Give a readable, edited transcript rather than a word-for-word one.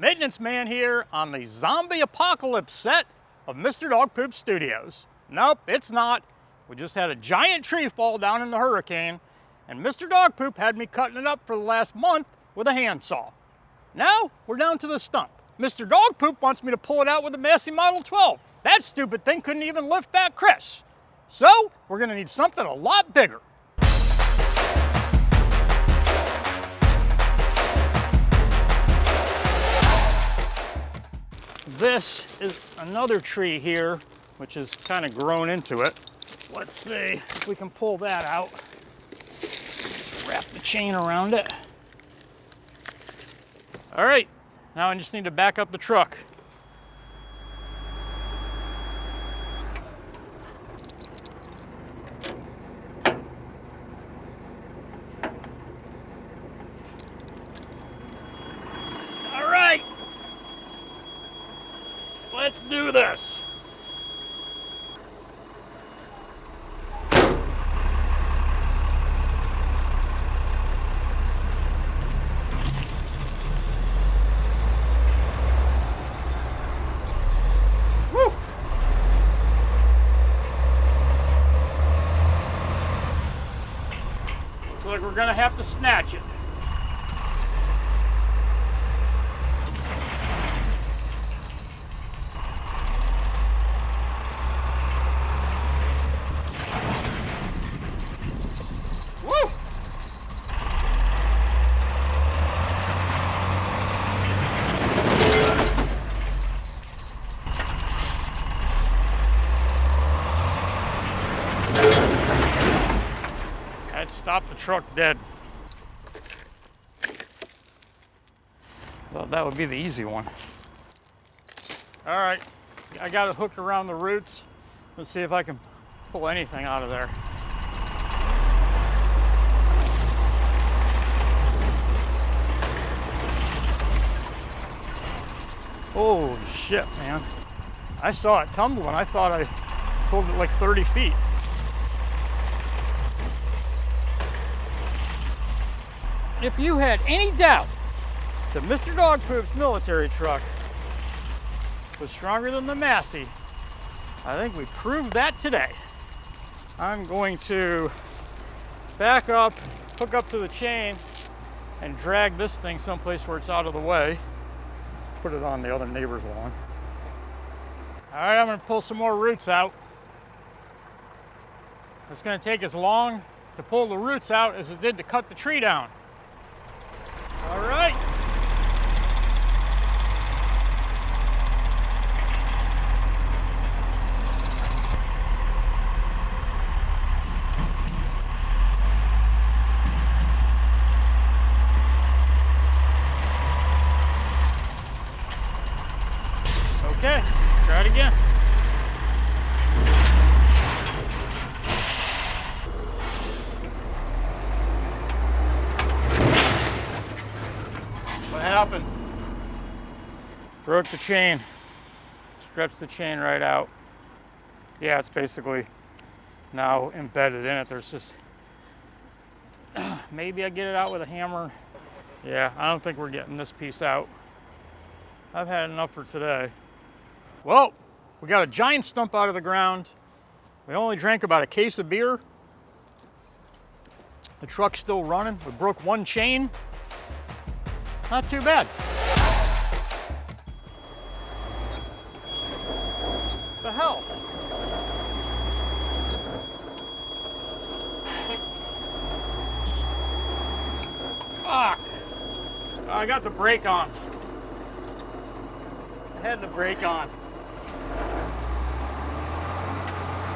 Maintenance Man here on the zombie apocalypse set of Mr. Dog Poop Studios. Nope, it's not. We just had a giant tree fall down in the hurricane, and Mr. Dog Poop had me cutting it up for the last month with a handsaw. Now, we're down to the stump. Mr. Dog Poop wants me to pull it out with a Massey Model 12. That stupid thing couldn't even lift Fat Chris. So, we're gonna need something a lot bigger. This is another tree here, which has kind of grown into it. Let's see if we can pull that out. Wrap the chain around it. All right, now I just need to back up the truck. All right, let's do this. Like we're gonna have to snatch it. Woo! That stopped the truck dead. Well, that would be the easy one. All right, I got it hooked around the roots. Let's see if I can pull anything out of there. Holy shit, man. I saw it tumbling. I thought I pulled it like 30 feet. If you had any doubt that Mr. Dog Poop's military truck was stronger than the Massey, I think we proved that today. I'm going to back up, hook up to the chain, and drag this thing someplace where it's out of the way. Put it on the other neighbor's lawn. All right, I'm gonna pull some more roots out. It's gonna take as long to pull the roots out as it did to cut the tree down. All right. Okay, try it again. What happened? Broke the chain. Stretched the chain right out. Yeah, it's basically now embedded in it. There's just, maybe I get it out with a hammer. Yeah, I don't think we're getting this piece out. I've had enough for today. Well, we got a giant stump out of the ground. We only drank about a case of beer. The truck's still running. We broke one chain. Not too bad. What the hell? Fuck. I got the brake on. I had the brake on.